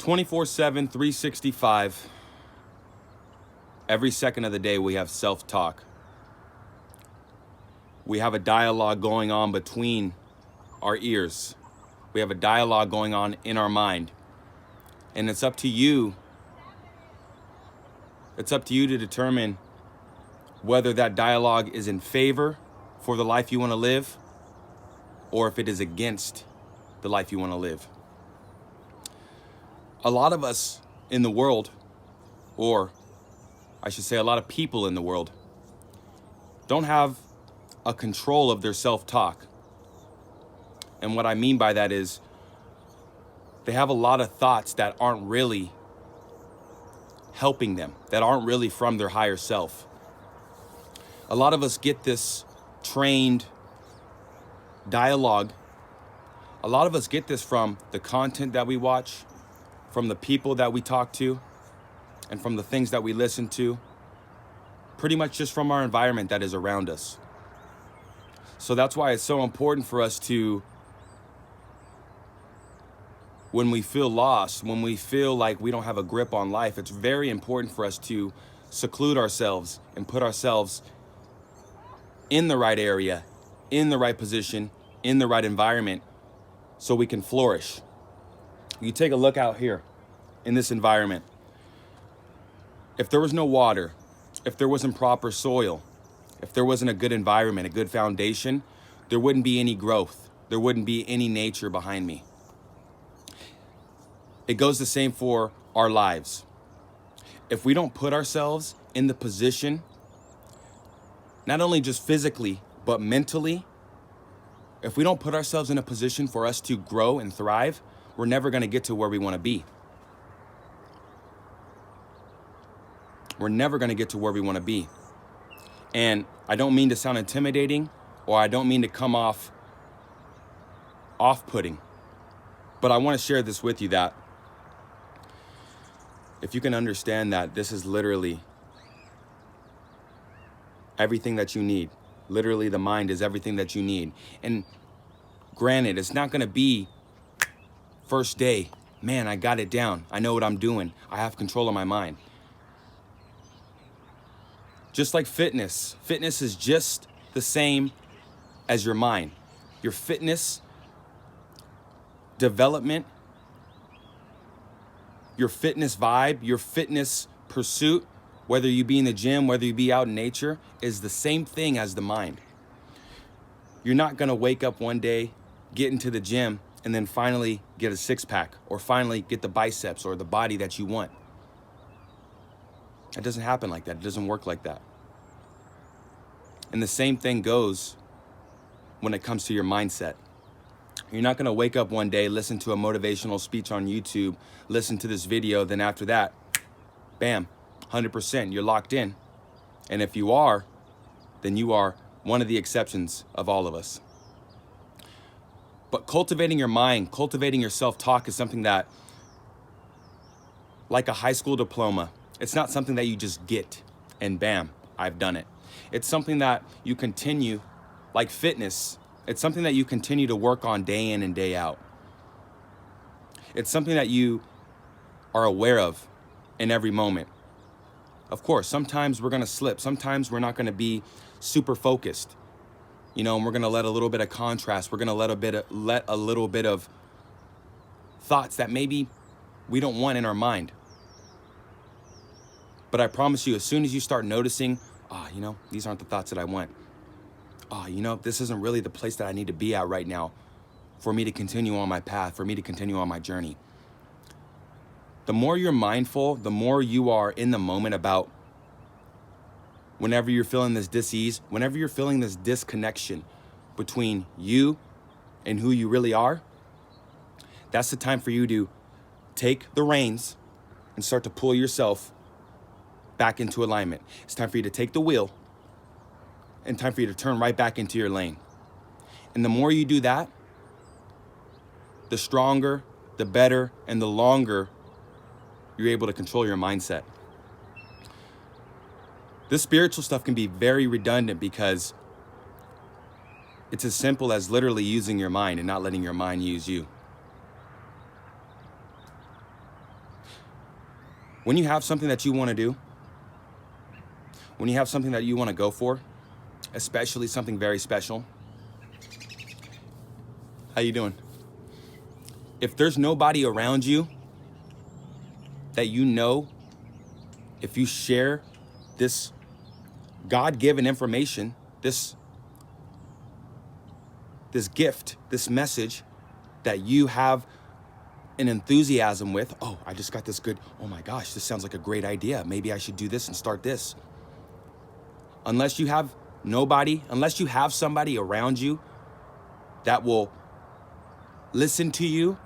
24/7, 365, every second of the day we have self-talk. We have a dialogue going on between our ears. We have a dialogue going on in our mind. And it's up to you. It's up to you to determine whether that dialogue is in favor for the life you want to live, or if it is against the life you want to live. A lot of us in the world, or I should say a lot of people in the world, don't have a control of their self-talk. And what I mean by that is they have a lot of thoughts that aren't really helping them, that aren't really from their higher self. A lot of us get this trained dialogue. A lot of us get this from the content that we watch, from the people that we talk to, and from the things that we listen to, pretty much just from our environment that is around us. So that's why it's so important for us to, when we feel lost, when we feel like we don't have a grip on life, it's very important for us to seclude ourselves and put ourselves in the right area, in the right position, in the right environment, so we can flourish. You take a look out here in this environment. If there was no water, if there wasn't proper soil, if there wasn't a good environment, a good foundation, there wouldn't be any growth. There wouldn't be any nature behind me. It goes the same for our lives. If we don't put ourselves in the position, not only just physically, but mentally, if we don't put ourselves in a position for us to grow and thrive, we're never going to get to where we want to be. We're never going to get to where we want to be. And I don't mean to sound intimidating, or I don't mean to come off off-putting, but I want to share this with you, that if you can understand that this is literally everything that you need. Literally, the mind is everything that you need. And granted, it's not going to be first day, man, I got it down. I know what I'm doing. I have control of my mind. Just like fitness. Fitness is just the same as your mind. Your fitness development, your fitness vibe, your fitness pursuit, whether you be in the gym, whether you be out in nature, is the same thing as the mind. You're not going to wake up one day, get into the gym, and then finally get a six-pack, or finally get the biceps or the body that you want. It doesn't happen like that. It doesn't work like that. And the same thing goes when it comes to your mindset. You're not going to wake up one day, listen to a motivational speech on YouTube, listen to this video, then after that, bam, 100%, you're locked in. And if you are, then you are one of the exceptions of all of us. But cultivating your mind, cultivating your self-talk is something that, like a high school diploma, it's not something that you just get and bam, I've done it. It's something that you continue, like fitness, it's something that you continue to work on day in and day out. It's something that you are aware of in every moment. Of course, sometimes we're going to slip. Sometimes we're not going to be super focused. And we're going to let a little bit of contrast. We're going to let a little bit of thoughts that maybe we don't want in our mind. But I promise you, as soon as you start noticing, these aren't the thoughts that I want. This isn't really the place that I need to be at right now for me to continue on my path, for me to continue on my journey. The more you're mindful, the more you are in the moment about whenever you're feeling this dis-ease, whenever you're feeling this disconnection between you and who you really are, that's the time for you to take the reins and start to pull yourself back into alignment. It's time for you to take the wheel and time for you to turn right back into your lane. And the more you do that, the stronger, the better, and the longer you're able to control your mindset. This spiritual stuff can be very redundant because it's as simple as literally using your mind and not letting your mind use you. When you have something that you want to do, when you have something that you want to go for, especially something very special, how you doing? If there's nobody around you that you know, if you share this God-given information, this gift, this message that you have an enthusiasm with, oh, I just got this good, oh my gosh, this sounds like a great idea. Maybe I should do this and start this. Unless you have somebody around you that will listen to you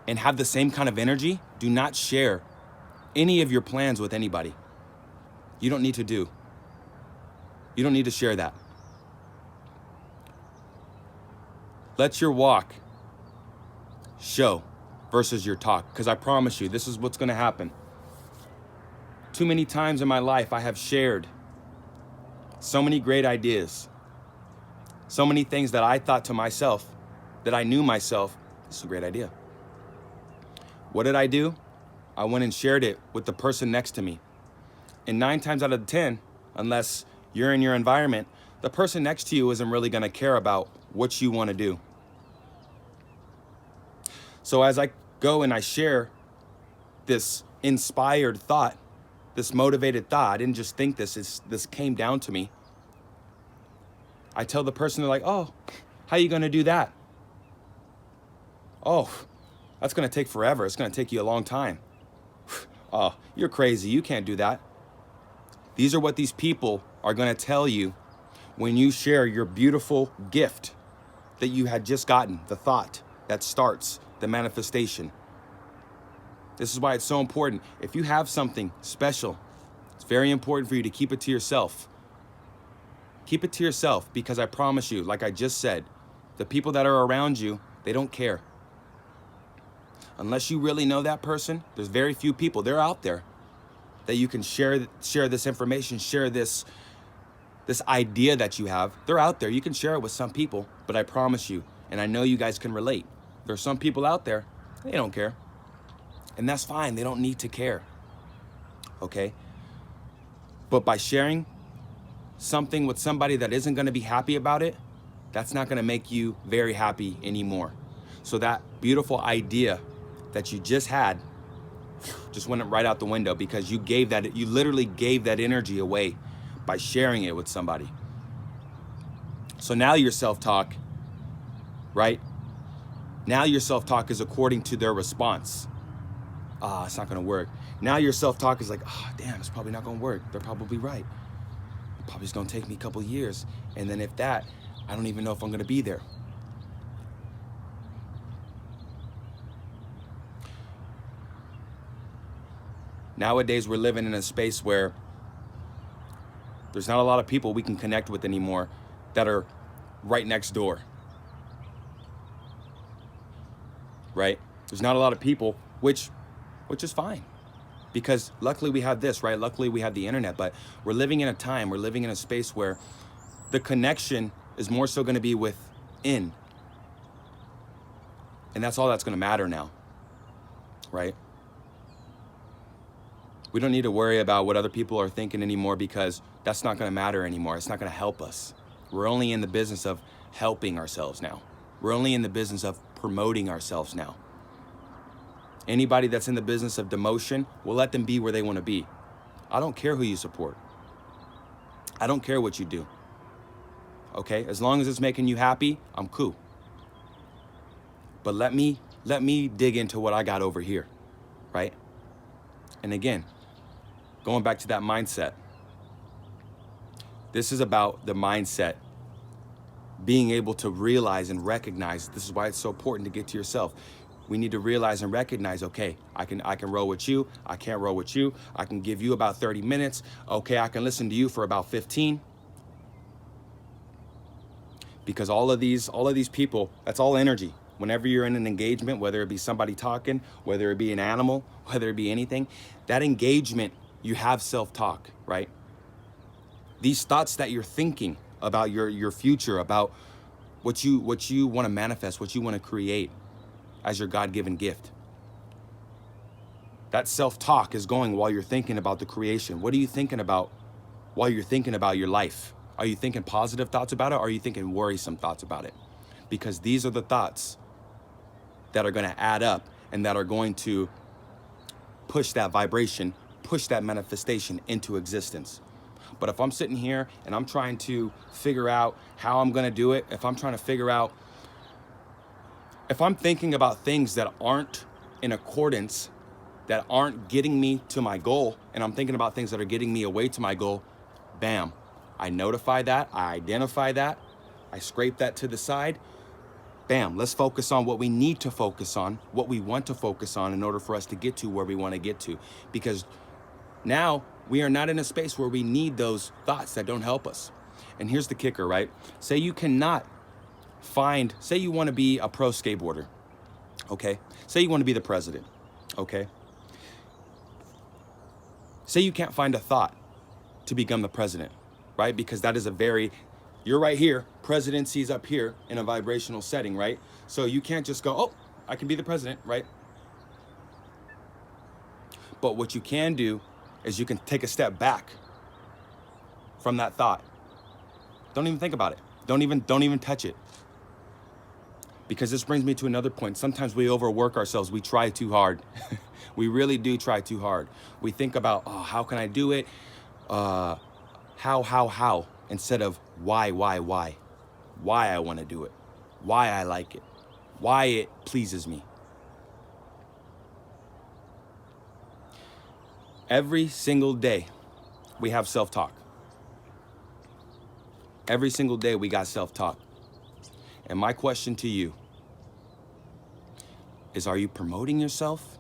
and have the same kind of energy, do not share any of your plans with anybody. You don't need to share that. Let your walk show versus your talk, because I promise you, this is what's going to happen. Too many times in my life, I have shared so many great ideas, so many things that I thought to myself, that I knew myself, this is a great idea. What did I do? I went and shared it with the person next to me. And 9 times out of 10, unless you're in your environment, the person next to you isn't really going to care about what you want to do. So as I go and I share this inspired thought, this motivated thought, I didn't just think this came down to me. I tell the person, they're like, oh, how are you going to do that? Oh, that's going to take forever. It's going to take you a long time. Oh, you're crazy. You can't do that. These are what these people are going to tell you when you share your beautiful gift that you had just gotten, the thought that starts the manifestation. This is why it's so important. If you have something special, it's very important for you to keep it to yourself. Keep it to yourself, because I promise you, like I just said, the people that are around you, they don't care. Unless you really know that person, there's very few people, they're out there, that you can share this information, share this idea that you have. They're out there. You can share it with some people, but I promise you, and I know you guys can relate, there's some people out there, they don't care. And that's fine. They don't need to care. Okay? But by sharing something with somebody that isn't going to be happy about it, that's not going to make you very happy anymore. So that beautiful idea that you just had just went right out the window, because you literally gave that energy away by sharing it with somebody. So now your self-talk, right? Now your self-talk is according to their response. It's not gonna work. Now your self-talk is like, damn, it's probably not gonna work. They're probably right. Probably just gonna take me a couple years. And then if that, I don't even know if I'm gonna be there. Nowadays, we're living in a space where there's not a lot of people we can connect with anymore that are right next door. Right? There's not a lot of people, which is fine, because luckily we have this, right? Luckily we have the internet, but we're living in a space where the connection is more so going to be within. And that's all that's going to matter now, right? We don't need to worry about what other people are thinking anymore, because that's not going to matter anymore. It's not going to help us. We're only in the business of helping ourselves now. We're only in the business of promoting ourselves now. Anybody that's in the business of demotion, we'll let them be where they want to be. I don't care who you support. I don't care what you do. Okay? As long as it's making you happy, I'm cool. But let me dig into what I got over here, right? And again, going back to that mindset. This is about the mindset, being able to realize and recognize. This is why it's so important to get to yourself. We need to realize and recognize, okay, I can roll with you. I can't roll with you. I can give you about 30 minutes. Okay, I can listen to you for about 15. Because all of these people, that's all energy. Whenever you're in an engagement, whether it be somebody talking, whether it be an animal, whether it be anything, that engagement, you have self-talk, right? These thoughts that you're thinking about your future, about what you want to manifest, what you want to create as your God-given gift. That self-talk is going while you're thinking about the creation. What are you thinking about while you're thinking about your life? Are you thinking positive thoughts about it, or are you thinking worrisome thoughts about it? Because these are the thoughts that are going to add up and that are going to push that vibration, push that manifestation into existence. But if I'm sitting here and I'm trying to figure out how I'm going to do it, if I'm thinking about things that aren't in accordance, that aren't getting me to my goal, and I'm thinking about things that are getting me away to my goal, bam, I notify that, I identify that, I scrape that to the side. Bam, let's focus on what we need to focus on, what we want to focus on in order for us to get to where we want to get to. Because now we are not in a space where we need those thoughts that don't help us. And here's the kicker, right? Say you want to be a pro skateboarder, okay? Say you want to be the president, okay? Say you can't find a thought to become the president, right? Because that is you're right here, presidency's up here in a vibrational setting, right? So you can't just go, oh, I can be the president, right? But what you can do is you can take a step back from that thought. Don't even think about it. Don't even touch it. Because this brings me to another point. Sometimes we overwork ourselves. We try too hard. We really do try too hard. We think about, oh, how can I do it? How? Instead of why? Why I want to do it. Why I like it. Why it pleases me. Every single day, we have self-talk. Every single day, we got self-talk. And my question to you is, are you promoting yourself?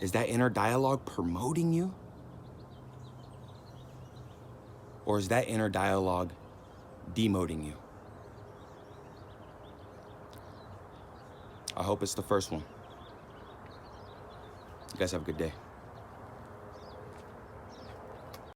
Is that inner dialogue promoting you? Or is that inner dialogue demoting you? I hope it's the first one. You guys have a good day.